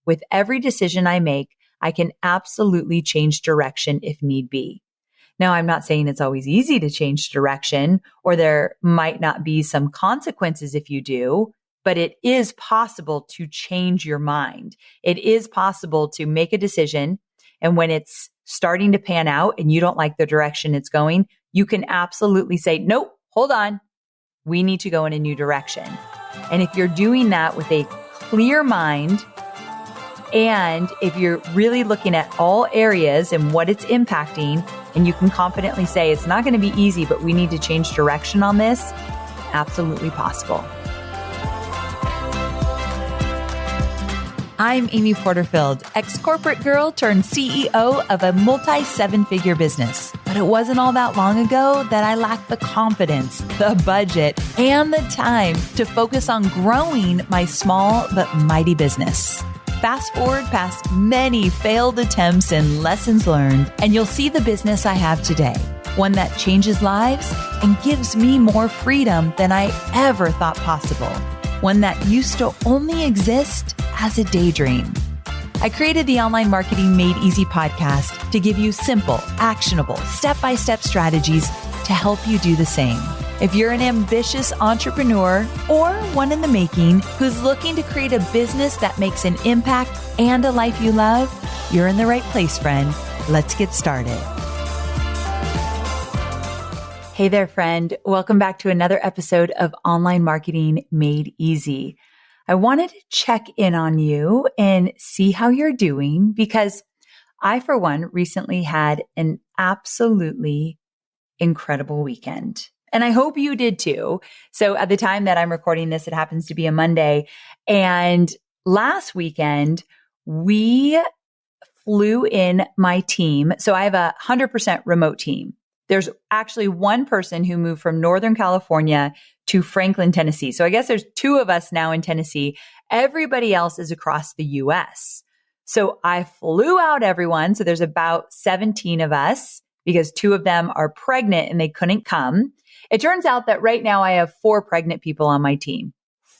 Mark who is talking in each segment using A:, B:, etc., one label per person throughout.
A: with every decision I make, I can absolutely change direction if need be. Now, I'm not saying it's always easy to change direction, or there might not be some consequences if you do, but it is possible to change your mind. It is possible to make a decision, and when it's starting to pan out and you don't like the direction it's going, you can absolutely say, nope, hold on. We need to go in a new direction. And if you're doing that with a clear mind, and if you're really looking at all areas and what it's impacting, and you can confidently say, it's not going to be easy, but we need to change direction on this, absolutely possible. I'm Amy Porterfield, ex-corporate girl turned CEO of a multi-seven-figure business. But it wasn't all that long ago that I lacked the confidence, the budget, and the time to focus on growing my small but mighty business. Fast forward past many failed attempts and lessons learned, and you'll see the business I have today. One that changes lives and gives me more freedom than I ever thought possible. One that used to only exist as a daydream. I created the Online Marketing Made Easy podcast to give you simple, actionable, step-by-step strategies to help you do the same. If you're an ambitious entrepreneur or one in the making who's looking to create a business that makes an impact and a life you love, you're in the right place, friend. Let's get started. Hey there, friend. Welcome back to another episode of Online Marketing Made Easy. I wanted to check in on you and see how you're doing because I, for one, recently had an absolutely incredible weekend. And I hope you did too. So at the time that I'm recording this, it happens to be a Monday. And last weekend, we flew in my team. So I have a 100% remote team. There's actually one person who moved from Northern California to Franklin, Tennessee. So I guess there's two of us now in Tennessee. Everybody else is across the US. So I flew out everyone. So there's about 17 of us because two of them are pregnant and they couldn't come. It turns out that right now I have 4 pregnant people on my team.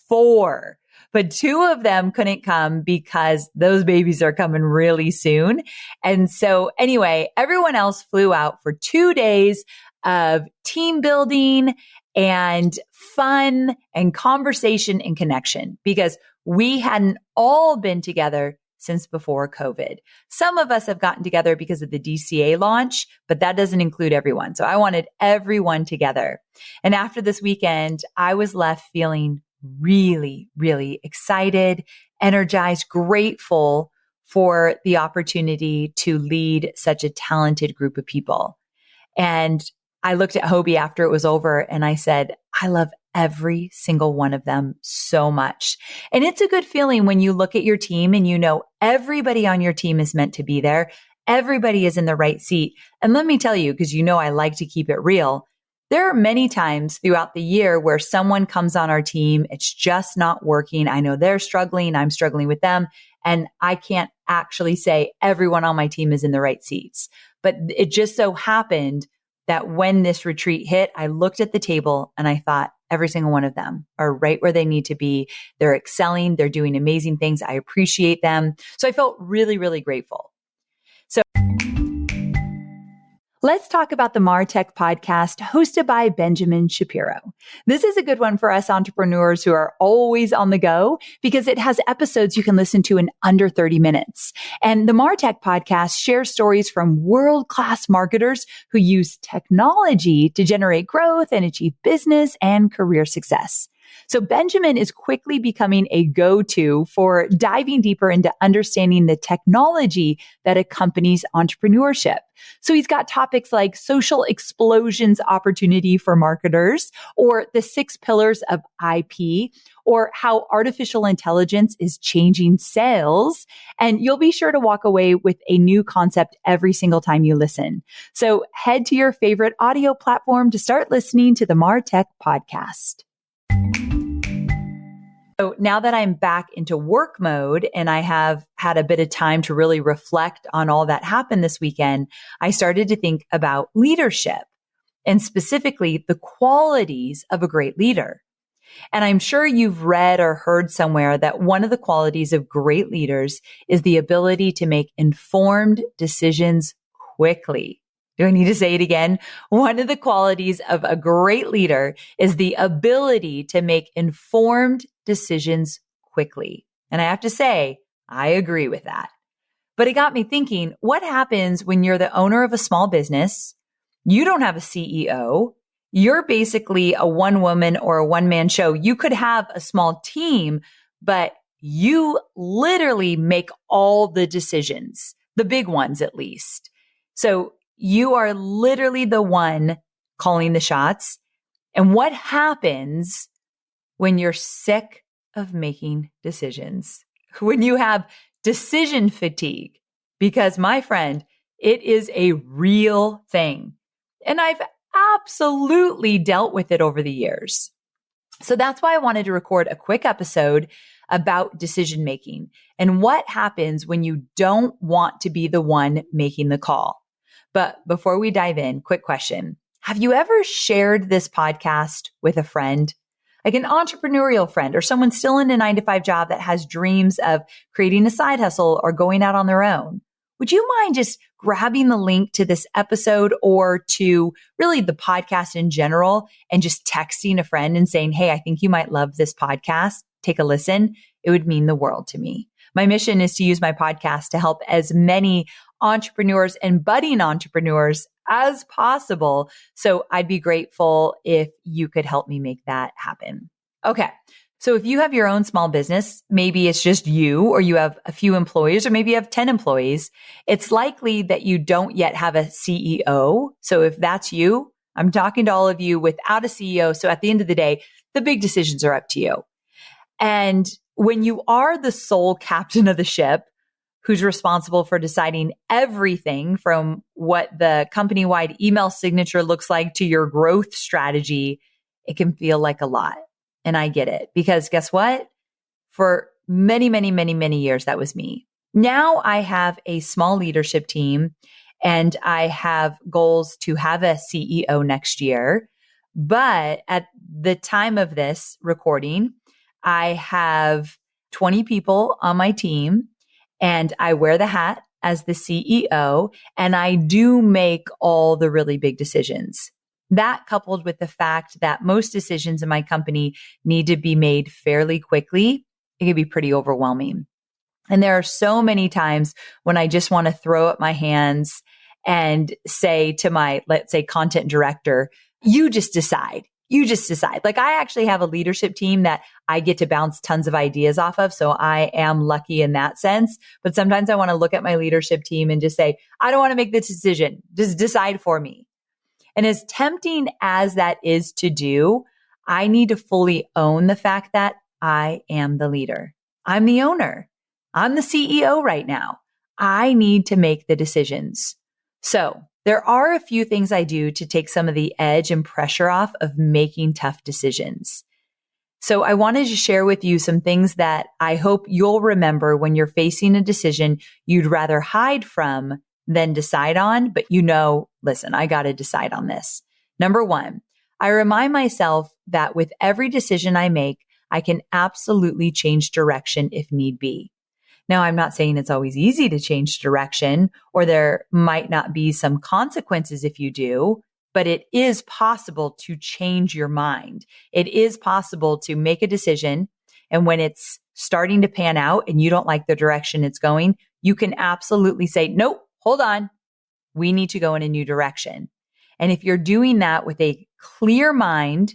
A: 4. But 2 of them couldn't come because those babies are coming really soon. And so anyway, everyone else flew out for 2 days of team building and fun and conversation and connection because we hadn't all been together since before COVID. Some of us have gotten together because of the DCA launch, but that doesn't include everyone. So I wanted everyone together. And after this weekend, I was left feeling really, really excited, energized, grateful for the opportunity to lead such a talented group of people. And I looked at Hobie after it was over and I said, I love every single one of them so much. And it's a good feeling when you look at your team and you know everybody on your team is meant to be there. Everybody is in the right seat. And let me tell you, because you know I like to keep it real, there are many times throughout the year where someone comes on our team, it's just not working. I know they're struggling, I'm struggling with them, and I can't actually say everyone on my team is in the right seats. But it just so happened that when this retreat hit, I looked at the table and I thought, every single one of them are right where they need to be. They're excelling. They're doing amazing things. I appreciate them. So I felt really, really grateful. So let's talk about the MarTech podcast hosted by Benjamin Shapiro. This is a good one for us entrepreneurs who are always on the go because it has episodes you can listen to in under 30 minutes. And the MarTech podcast shares stories from world-class marketers who use technology to generate growth and achieve business and career success. So Benjamin is quickly becoming a go-to for diving deeper into understanding the technology that accompanies entrepreneurship. So he's got topics like social explosions opportunity for marketers, or the 6 pillars of IP, or how artificial intelligence is changing sales. And you'll be sure to walk away with a new concept every single time you listen. So head to your favorite audio platform to start listening to the MarTech podcast. So now that I'm back into work mode and I have had a bit of time to really reflect on all that happened this weekend, I started to think about leadership and specifically the qualities of a great leader. And I'm sure you've read or heard somewhere that one of the qualities of great leaders is the ability to make informed decisions quickly. Do I need to say it again? One of the qualities of a great leader is the ability to make informed decisions quickly. And I have to say, I agree with that. But it got me thinking, what happens when you're the owner of a small business? You don't have a CEO. You're basically a one woman or a one man show. You could have a small team, but you literally make all the decisions, the big ones at least. So you are literally the one calling the shots. And what happens when you're sick of making decisions? When you have decision fatigue? Because my friend, it is a real thing. And I've absolutely dealt with it over the years. So that's why I wanted to record a quick episode about decision making and what happens when you don't want to be the one making the call. But before we dive in, quick question. Have you ever shared this podcast with a friend? Like an entrepreneurial friend or someone still in a 9-to-5 job that has dreams of creating a side hustle or going out on their own? Would you mind just grabbing the link to this episode or to really the podcast in general and just texting a friend and saying, hey, I think you might love this podcast. Take a listen. It would mean the world to me. My mission is to use my podcast to help as many entrepreneurs and budding entrepreneurs as possible. So I'd be grateful if you could help me make that happen. Okay. So if you have your own small business, maybe it's just you, or you have a few employees, or maybe you have 10 employees, it's likely that you don't yet have a CEO. So if that's you, I'm talking to all of you without a CEO. So at the end of the day, the big decisions are up to you. And when you are the sole captain of the ship, who's responsible for deciding everything from what the company-wide email signature looks like to your growth strategy, it can feel like a lot. And I get it, because guess what? For many, many, many, many years, that was me. Now I have a small leadership team and I have goals to have a CEO next year. But at the time of this recording, I have 20 people on my team and I wear the hat as the CEO and I do make all the really big decisions. That coupled with the fact that most decisions in my company need to be made fairly quickly, it can be pretty overwhelming. And there are so many times when I just want to throw up my hands and say to my, let's say, content director, you just decide. You just decide. Like I actually have a leadership team that I get to bounce tons of ideas off of. So I am lucky in that sense. But sometimes I want to look at my leadership team and just say, I don't want to make this decision. Just decide for me. And as tempting as that is to do, I need to fully own the fact that I am the leader. I'm the owner. I'm the CEO right now. I need to make the decisions. So there are a few things I do to take some of the edge and pressure off of making tough decisions. So I wanted to share with you some things that I hope you'll remember when you're facing a decision you'd rather hide from than decide on, but listen, I got to decide on this. Number one, I remind myself that with every decision I make, I can absolutely change direction if need be. Now, I'm not saying it's always easy to change direction, or there might not be some consequences if you do, but it is possible to change your mind. It is possible to make a decision, and when it's starting to pan out and you don't like the direction it's going, you can absolutely say, nope, hold on. We need to go in a new direction. And if you're doing that with a clear mind,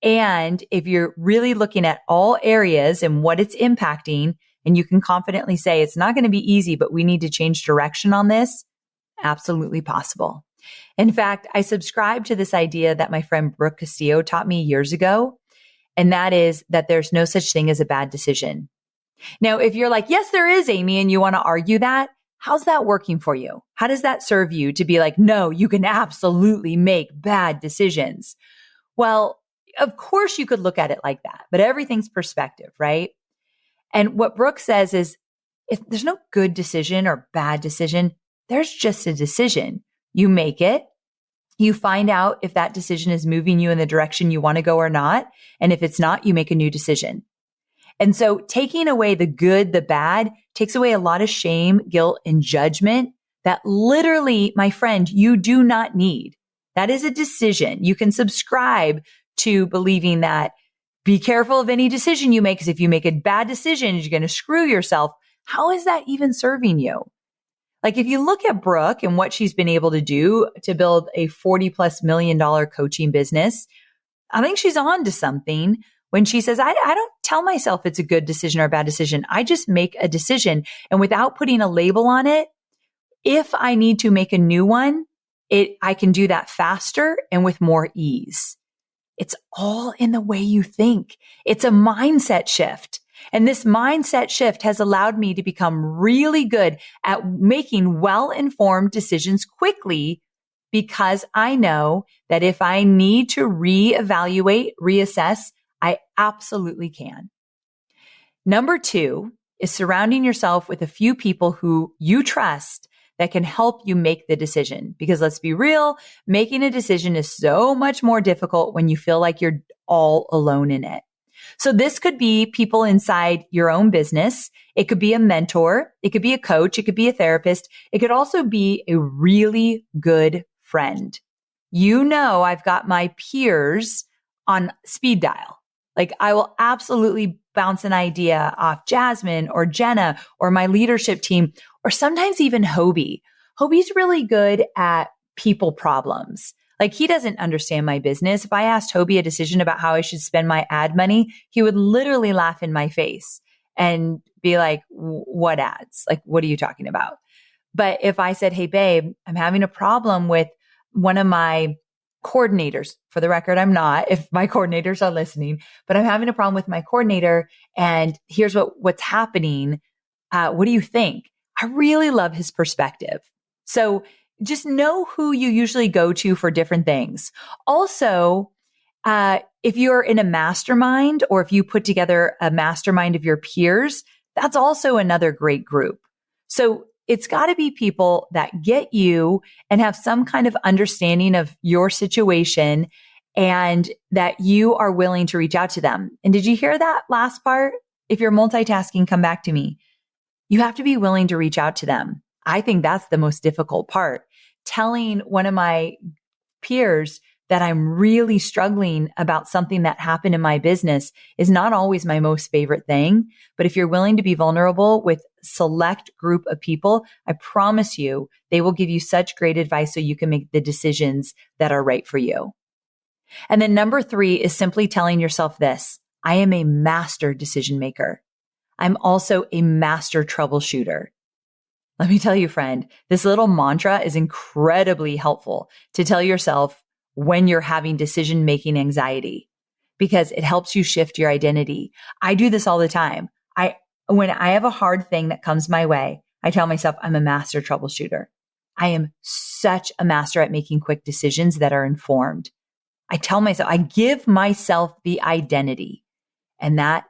A: and if you're really looking at all areas and what it's impacting, and you can confidently say, it's not going to be easy, but we need to change direction on this, absolutely possible. In fact, I subscribe to this idea that my friend Brooke Castillo taught me years ago, and that is that there's no such thing as a bad decision. Now, if you're like, yes, there is, Amy, and you want to argue that, how's that working for you? How does that serve you to be like, no, you can absolutely make bad decisions? Well, of course you could look at it like that, but everything's perspective, right? And what Brooke says is, if there's no good decision or bad decision, there's just a decision. You make it, You find out if that decision is moving you in the direction you want to go or not. And if it's not, you make a new decision. And so taking away the good, the bad takes away a lot of shame, guilt, and judgment that literally, my friend, you do not need. That is a decision. You can subscribe to believing that be careful of any decision you make, because if you make a bad decision, you're going to screw yourself. How is that even serving you? Like if you look at Brooke and what she's been able to do to build a $40+ million coaching business, I think she's on to something when she says, I don't tell myself it's a good decision or a bad decision. I just make a decision. And without putting a label on it, if I need to make a new one, I can do that faster and with more ease. It's all in the way you think. It's a mindset shift. And this mindset shift has allowed me to become really good at making well-informed decisions quickly, because I know that if I need to reevaluate, reassess, I absolutely can. Number 2 is surrounding yourself with a few people who you trust that can help you make the decision. Because let's be real, making a decision is so much more difficult when you feel like you're all alone in it. So this could be people inside your own business. It could be a mentor. It could be a coach. It could be a therapist. It could also be a really good friend. You know, I've got my peers on speed dial. Like I will absolutely bounce an idea off Jasmine or Jenna or my leadership team, or sometimes even Hobie. Hobie's really good at people problems. Like he doesn't understand my business. If I asked Hobie a decision about how I should spend my ad money, he would literally laugh in my face and be like, what ads? Like, what are you talking about? But if I said, hey, babe, I'm having a problem with one of my coordinators. For the record, I'm not, if my coordinators are listening, but I'm having a problem with my coordinator and here's what's happening. What do you think? I really love his perspective. So just know who you usually go to for different things. Also, if you're in a mastermind or if you put together a mastermind of your peers, that's also another great group. So it's got to be people that get you and have some kind of understanding of your situation and that you are willing to reach out to them. And did you hear that last part? If you're multitasking, come back to me. You have to be willing to reach out to them. I think that's the most difficult part. Telling one of my peers that I'm really struggling about something that happened in my business is not always my most favorite thing. But if you're willing to be vulnerable with a select group of people, I promise you, they will give you such great advice so you can make the decisions that are right for you. And then number 3 is simply telling yourself this: I am a master decision maker. I'm also a master troubleshooter. Let me tell you, friend, this little mantra is incredibly helpful to tell yourself when you're having decision-making anxiety, because it helps you shift your identity. I do this all the time. When I have a hard thing that comes my way, I tell myself I'm a master troubleshooter. I am such a master at making quick decisions that are informed. I tell myself, I give myself the identity, and that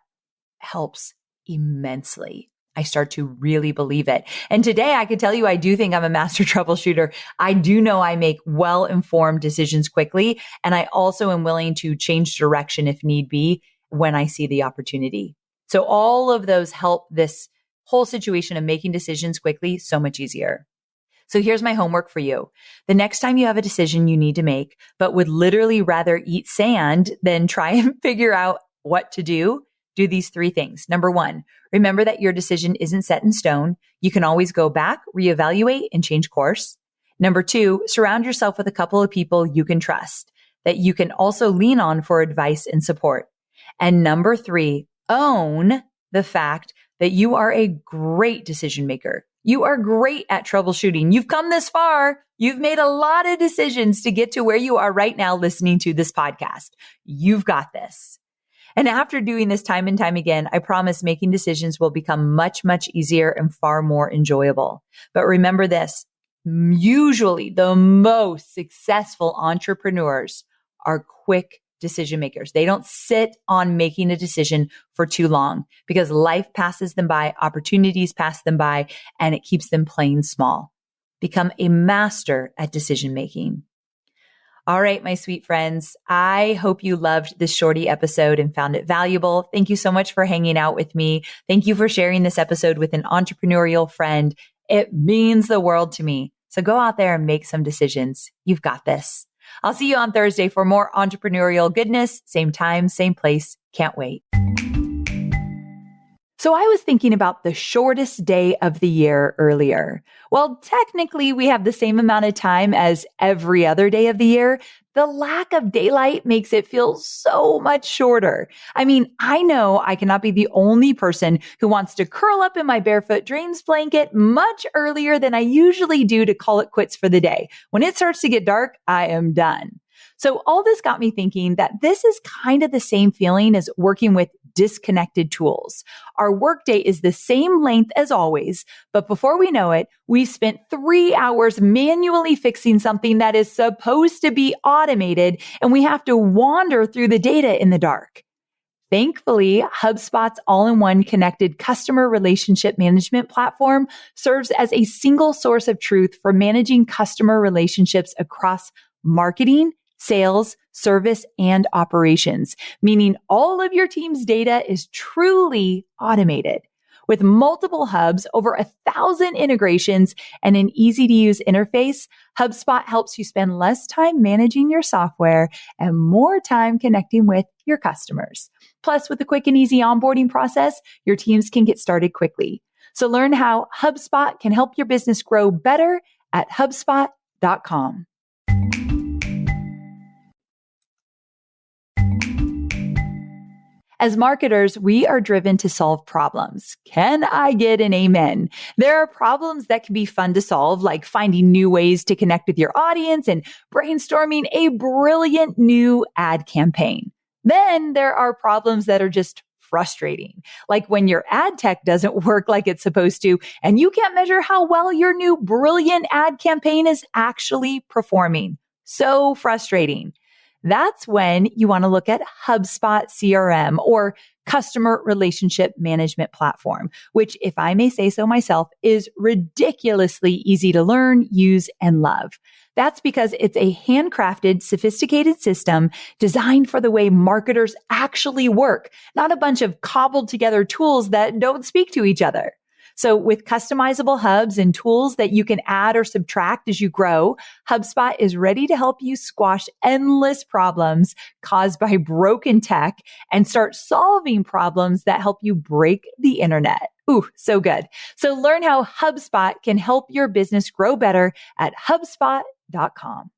A: helps immensely. I start to really believe it. And today I can tell you, I do think I'm a master troubleshooter. I do know I make well-informed decisions quickly. And I also am willing to change direction if need be when I see the opportunity. So all of those help this whole situation of making decisions quickly so much easier. So here's my homework for you. The next time you have a decision you need to make, but would literally rather eat sand than try and figure out what to do these 3 things. Number 1, remember that your decision isn't set in stone. You can always go back, reevaluate, and change course. Number 2, surround yourself with a couple of people you can trust that you can also lean on for advice and support. And number 3, own the fact that you are a great decision maker. You are great at troubleshooting. You've come this far. You've made a lot of decisions to get to where you are right now listening to this podcast. You've got this. And after doing this time and time again, I promise making decisions will become much, much easier and far more enjoyable. But remember this, usually the most successful entrepreneurs are quick decision makers. They don't sit on making a decision for too long because life passes them by, opportunities pass them by, and it keeps them playing small. Become a master at decision making. All right, my sweet friends, I hope you loved this shorty episode and found it valuable. Thank you so much for hanging out with me. Thank you for sharing this episode with an entrepreneurial friend. It means the world to me. So go out there and make some decisions. You've got this. I'll see you on Thursday for more entrepreneurial goodness. Same time, same place. Can't wait. So I was thinking about the shortest day of the year earlier. Well, technically we have the same amount of time as every other day of the year. The lack of daylight makes it feel so much shorter. I mean, I know I cannot be the only person who wants to curl up in my barefoot dreams blanket much earlier than I usually do to call it quits for the day. When it starts to get dark, I am done. So all this got me thinking that this is kind of the same feeling as working with disconnected tools. Our workday is the same length as always, but before we know it, we've spent 3 hours manually fixing something that is supposed to be automated, and we have to wander through the data in the dark. Thankfully, HubSpot's all-in-one connected customer relationship management platform serves as a single source of truth for managing customer relationships across marketing, sales, service, and operations, meaning all of your team's data is truly automated. With multiple hubs, over 1,000 integrations, and an easy-to-use interface, HubSpot helps you spend less time managing your software and more time connecting with your customers. Plus, with a quick and easy onboarding process, your teams can get started quickly. So learn how HubSpot can help your business grow better at HubSpot.com. As marketers, we are driven to solve problems. Can I get an amen? There are problems that can be fun to solve, like finding new ways to connect with your audience and brainstorming a brilliant new ad campaign. Then there are problems that are just frustrating, like when your ad tech doesn't work like it's supposed to, and you can't measure how well your new brilliant ad campaign is actually performing. So frustrating. That's when you want to look at HubSpot CRM or Customer Relationship Management Platform, which, if I may say so myself, is ridiculously easy to learn, use, and love. That's because it's a handcrafted, sophisticated system designed for the way marketers actually work, not a bunch of cobbled together tools that don't speak to each other. So with customizable hubs and tools that you can add or subtract as you grow, HubSpot is ready to help you squash endless problems caused by broken tech and start solving problems that help you break the internet. Ooh, so good. So learn how HubSpot can help your business grow better at HubSpot.com.